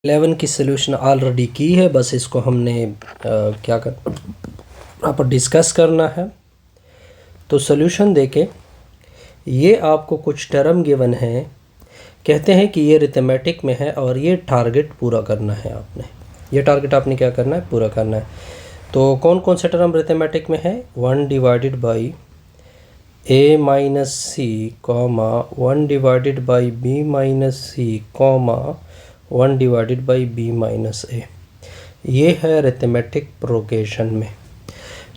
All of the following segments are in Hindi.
11 की सॉल्यूशन ऑलरेडी की है, बस इसको हमने क्या कर प्रॉपर डिस्कस करना है। तो सॉल्यूशन देखें, ये आपको कुछ टर्म गिवन है, कहते हैं कि ये अरिथमेटिक में है और ये टारगेट पूरा करना है आपने, ये टारगेट आपने क्या करना है, पूरा करना है। तो कौन कौन से टर्म अरिथमेटिक में है, 1 divided by a minus c comma 1 divided by b minus c comma 1 divided by b minus a, ये है अरिथमेटिक प्रोग्रेशन में।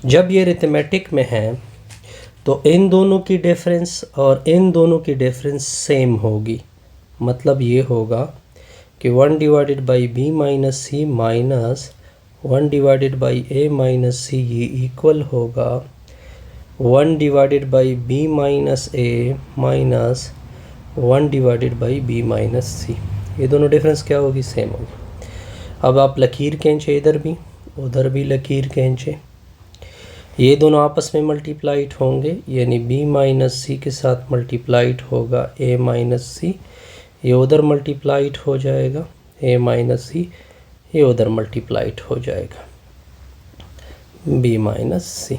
जब ये अरिथमेटिक में है तो इन दोनों की डिफरेंस और इन दोनों की डिफरेंस सेम होगी, मतलब ये होगा कि 1 divided by B minus C minus 1 divided by A minus C, ये इक्वल होगा 1 divided by B minus A minus 1 divided by B minus C. ये दोनों डिफरेंस क्या होगी, सेम होगी। अब आप लकीर खींचे, इधर भी उधर भी लकीर खींचे, ये दोनों आपस में मल्टीप्लाइड होंगे, यानी b माइनस सी के साथ मल्टीप्लाइड होगा a माइनस सी, ये उधर मल्टीप्लाइड हो जाएगा a माइनस सी, ये उधर मल्टीप्लाइड हो जाएगा b माइनस सी।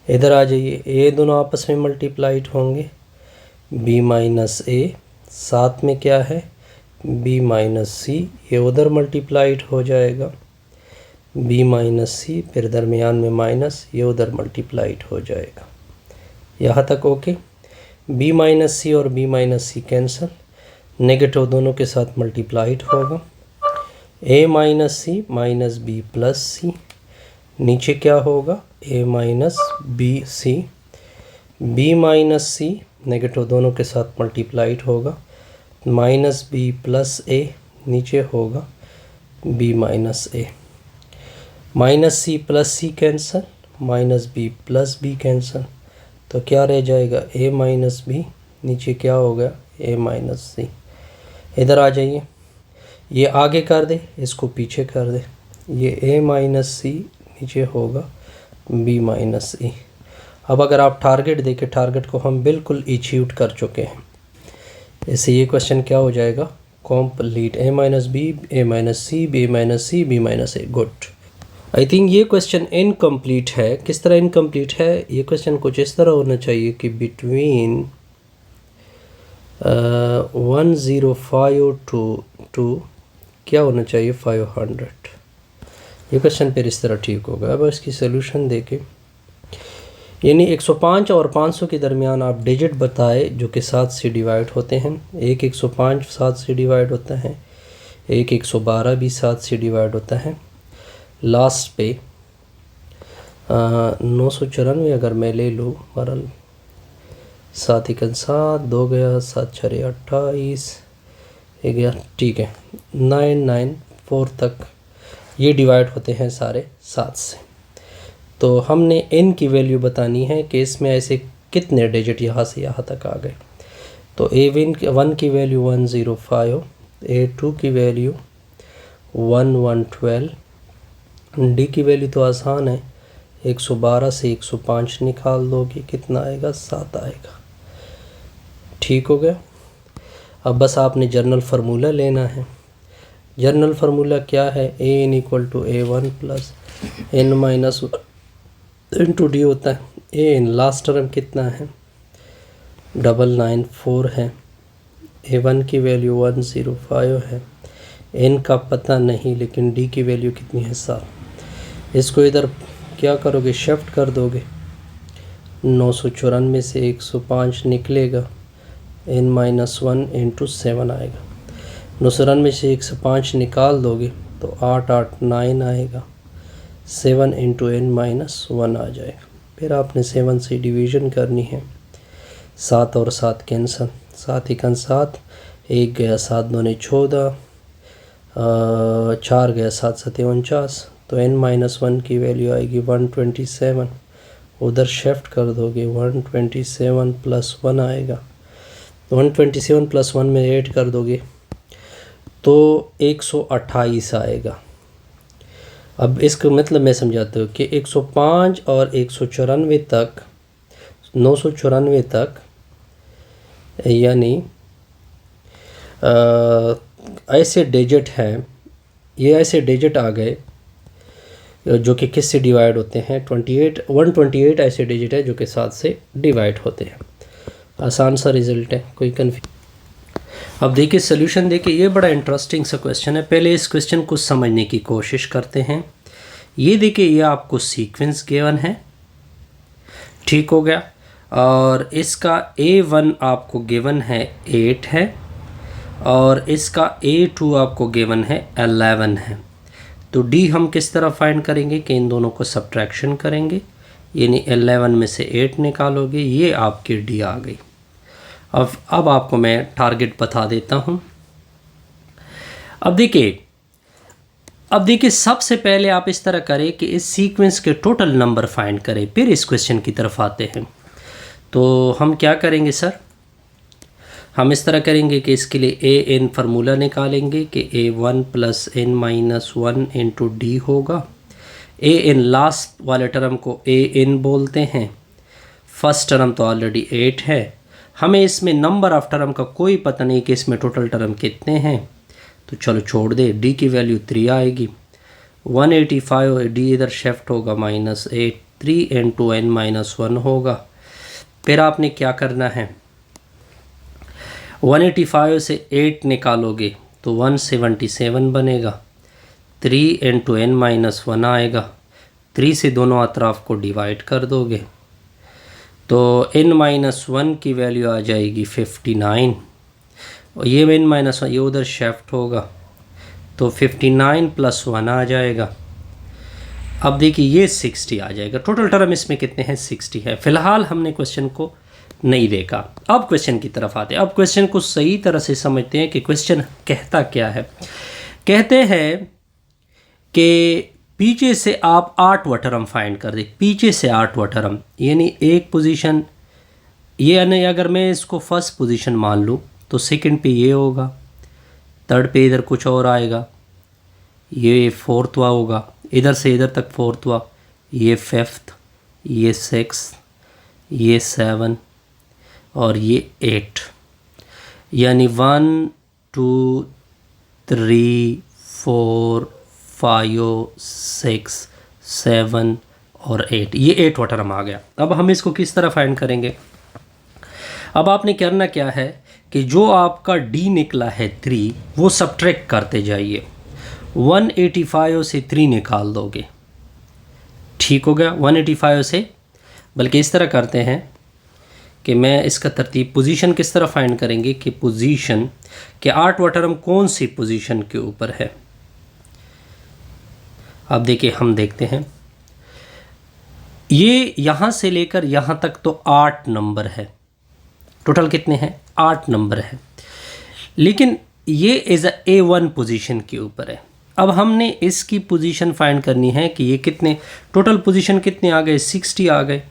इधर आ जाइए, ये दोनों आपस में मल्टीप्लाइड होंगे b माइनस a, साथ में क्या है b माइनस सी, ये उधर मल्टीप्लाइड हो जाएगा b माइनस सी, फिर दरमियान में माइनस, ये उधर मल्टीप्लाइड हो जाएगा। यहाँ तक ओके। b माइनस सी और b minus C cancel, negative दोनों के साथ मल्टीप्लाइड होगा a minus C minus b plus C, नीचे क्या होगा a minus b C, b minus C negative दोनों के साथ मल्टीप्लाइड होगा माइनस b प्लस a, नीचे होगा b minus a, minus c plus c cancel, minus b plus b cancel, तो क्या रह जाएगा a माइनस बी, नीचे क्या होगा a माइनस सी। इधर आ जाइए, ये आगे कर दे, इसको पीछे कर दे, ये a माइनस सी, नीचे होगा b माइनस ई। अब अगर आप टारगेट देखें, टारगेट को हम बिल्कुल अचीव कर चुके हैं, इससे ये क्वेश्चन क्या हो जाएगा, complete. a minus b, a minus c, b minus c, b minus a. Good. I think ये क्वेश्चन इनकम्प्लीट है। किस तरह इनकम्प्लीट है, ये क्वेश्चन कुछ इस तरह होना चाहिए कि बिटवीन 105 टू क्या होना चाहिए 500, ये क्वेश्चन फिर इस तरह ठीक होगा। अब इसकी सॉल्यूशन देखें, यानी 105 और 500 के दरमियान आप डिजिट बताए जो कि 7 से डिवाइड होते हैं। एक 105 7 से डिवाइड होता है, एक 112 भी 7 से डिवाइड होता है। लास्ट पे 994 अगर मैं ले लूँ, बहरहाल 7 1 7, 2 गया, 7 6 28, ये गया, ठीक है 994 तक ये डिवाइड होते हैं सारे 7 से। तो हमने इन की वैल्यू बतानी है कि इसमें ऐसे कितने डिजिट यहाँ से यहाँ तक आ गए। तो A1 की वैल्यू 105, A2 की वैल्यू 1112, D की वैल्यू तो आसान है, 112 से 105 निकाल दोगे कितना आएगा, 7 आएगा। ठीक हो गया। अब बस आपने जर्नल फार्मूला लेना है। जर्नल फार्मूला क्या है, A n equal to A1 plus n minus into d होता है। A n लास्ट टर्म कितना है, 994 है, A1 की वैल्यू 105 है, n का पता नहीं, लेकिन d की वैल्यू कितनी है, 7। इसको इधर क्या करोगे, शिफ्ट कर दोगे, 994 से 105 निकलेगा, n माइनस 1 इंटू 7 आएगा। 994 से 105 निकाल दोगे तो 889 आएगा, 7 इंटू n माइनस 1 आ जाएगा। फिर आपने 7 से डिवीज़न करनी है, 7 और 7 कैंसल, 7 1 7, 1 गया 7 दूने 14, 4 गया 7 7 49, तो n माइनस 1 की वैल्यू आएगी 127। उधर शिफ्ट कर दोगे, 127 प्लस 1 आएगा, 127 प्लस 1 में ऐड कर दोगे तो 128 आएगा। अब इसका मतलब मैं समझाता हूँ कि 105 और 194 तक, 994 तक, यानी ऐसे डिजिट हैं ये ऐसे डिजिट आ गए जो कि किस से डिवाइड होते हैं, 128 ऐसे डिजिट है जो कि 7 से डिवाइड होते हैं। आसान सा रिज़ल्ट है, कोई कन्फ्यूजन। अब देखिए सॉल्यूशन देखिए, ये बड़ा इंटरेस्टिंग सा क्वेश्चन है। पहले इस क्वेश्चन को समझने की कोशिश करते हैं। ये देखिए, ये आपको सीक्वेंस गिवन है, ठीक हो गया, और इसका A1 आपको गिवन है 8 है, और इसका A2 आपको गिवन है 11 है। तो D हम किस तरह फाइंड करेंगे कि इन दोनों को सब्ट्रैक्शन करेंगे, यानी 11 में से 8 निकालोगे, ये आपकी D आ गई। अब आपको मैं टारगेट बता देता हूँ। अब देखिए सबसे पहले आप इस तरह करें कि इस सीक्वेंस के टोटल नंबर फाइंड करें, फिर इस क्वेश्चन की तरफ आते हैं। तो हम क्या करेंगे सर, हम इस तरह करेंगे कि इसके लिए an फार्मूला निकालेंगे कि A1 + n-1 इंटू D होगा। an लास्ट वाले टर्म को an बोलते हैं, फर्स्ट टर्म तो ऑलरेडी 8 है, हमें इसमें नंबर ऑफ टर्म का कोई पता नहीं कि इसमें टोटल टर्म कितने हैं, तो चलो छोड़ दे। D की वैल्यू 3 आएगी, 185 D इधर शिफ्ट होगा -8, 3 इंटू n-1 होगा। फिर आपने क्या करना है, 185 से 8 निकालोगे तो 177 बनेगा, 3 इंटू n-1 आएगा, 3 से दोनों अतराफ को डिवाइड कर दोगे तो n-1 की वैल्यू आ जाएगी 59, और ये n-1 ये उधर शिफ्ट होगा तो 59 + 1 आ जाएगा। अब देखिए ये 60 आ जाएगा। टोटल टर्म इसमें कितने हैं, 60 है। फ़िलहाल हमने क्वेश्चन को नहीं देखा, अब क्वेश्चन की तरफ आते हैं। अब क्वेश्चन को सही तरह से समझते हैं कि क्वेश्चन कहता क्या है। कहते हैं कि पीछे से आप 8वां टर्म फाइंड कर दे, पीछे से 8वां टर्म, यानी एक पोजीशन ये, यानी अगर मैं इसको फर्स्ट पोजीशन मान लूँ तो सेकंड पे ये होगा, थर्ड पे इधर कुछ और आएगा, ये फोर्थवा होगा, इधर से इधर तक फोर्थवा, ये फिफ्थ, ये सिक्स, ये 7 और ये 8, यानी 1 2 3 4 5 6 7 और 8, ये 8वां टर्म आ गया। अब हम इसको किस तरह फाइंड करेंगे, अब आपने करना क्या है कि जो आपका D निकला है 3, वो सब्ट्रैक्ट करते जाइए, 185 से 3 निकाल दोगे, ठीक हो गया। 185 से, बल्कि इस तरह करते हैं कि मैं इसका तरतीब, पोजीशन किस तरह फाइंड करेंगे कि पोजीशन के 8वां टर्म कौन सी पोजीशन के ऊपर है। अब देखिए हम देखते हैं, ये यहाँ से लेकर यहाँ तक तो 8 नंबर है, टोटल कितने हैं, 8 नंबर है, लेकिन ये एज A1 पोजीशन के ऊपर है। अब हमने इसकी पोजीशन फाइंड करनी है कि ये कितने, टोटल पोजीशन कितने आ गए, 60 आ गए,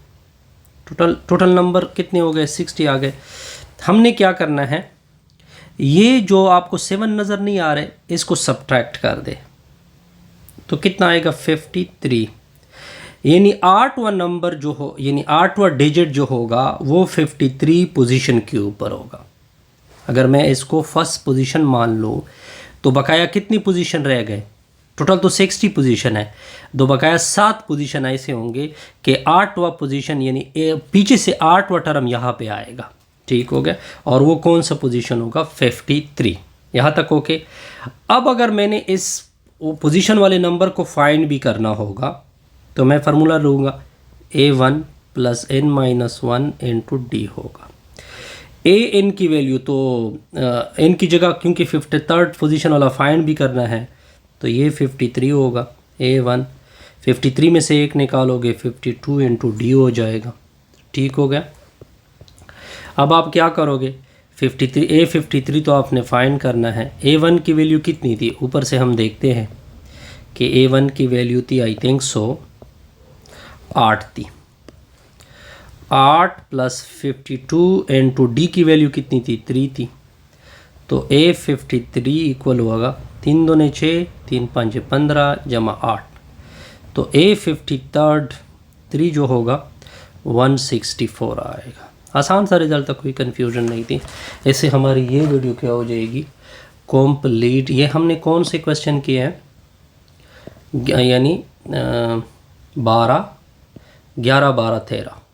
टोटल नंबर कितने हो गए, 60 आ गए। हमने क्या करना है, ये जो आपको 7 नज़र नहीं आ रहे, इसको सब्ट्रैक्ट कर दे तो कितना आएगा, 53, यानी 8वां नंबर जो हो, यानी 8वां डिजिट जो होगा वो 53 पोजीशन के ऊपर होगा। अगर मैं इसको फर्स्ट पोजीशन मान लूँ तो बकाया कितनी पोजीशन रह गए, टोटल तो 60 पोजीशन है, दो बकाया 7 पोजीशन ऐसे होंगे कि 8वां पोजीशन यानी पीछे से 8वां टर्म यहाँ पे आएगा, ठीक हो गया, और वो कौन सा पोजीशन होगा, 53। यहाँ तक ओके। अब अगर मैंने इस पोजीशन वाले नंबर को फाइंड भी करना होगा तो मैं फार्मूला लूँगा, A1 + n-1 इंटू D होगा। an की वैल्यू तो n की जगह क्योंकि 53rd पोजीशन वाला फाइंड भी करना है तो ये 53 होगा, A1 53 में से 1 निकालोगे 52 इंटू D हो जाएगा, ठीक हो गया। अब आप क्या करोगे, 53 तो आपने फाइंड करना है। A1 की वैल्यू कितनी थी, ऊपर से हम देखते हैं कि A1 की वैल्यू थी आई थिंक 8 थी, 8 + 52 इंटू D की वैल्यू कितनी थी, 3 थी, तो A53 इक्वल होगा 3 दूने 6, 3 5 15 जमा 8, तो A53 जो होगा 164 आएगा। आसान सा रिजल्ट था, कोई कन्फ्यूजन नहीं थी। इससे हमारी ये वीडियो क्या हो जाएगी, कंप्लीट। ये हमने कौन से क्वेश्चन किए हैं, यानी 12, 11, 12, 13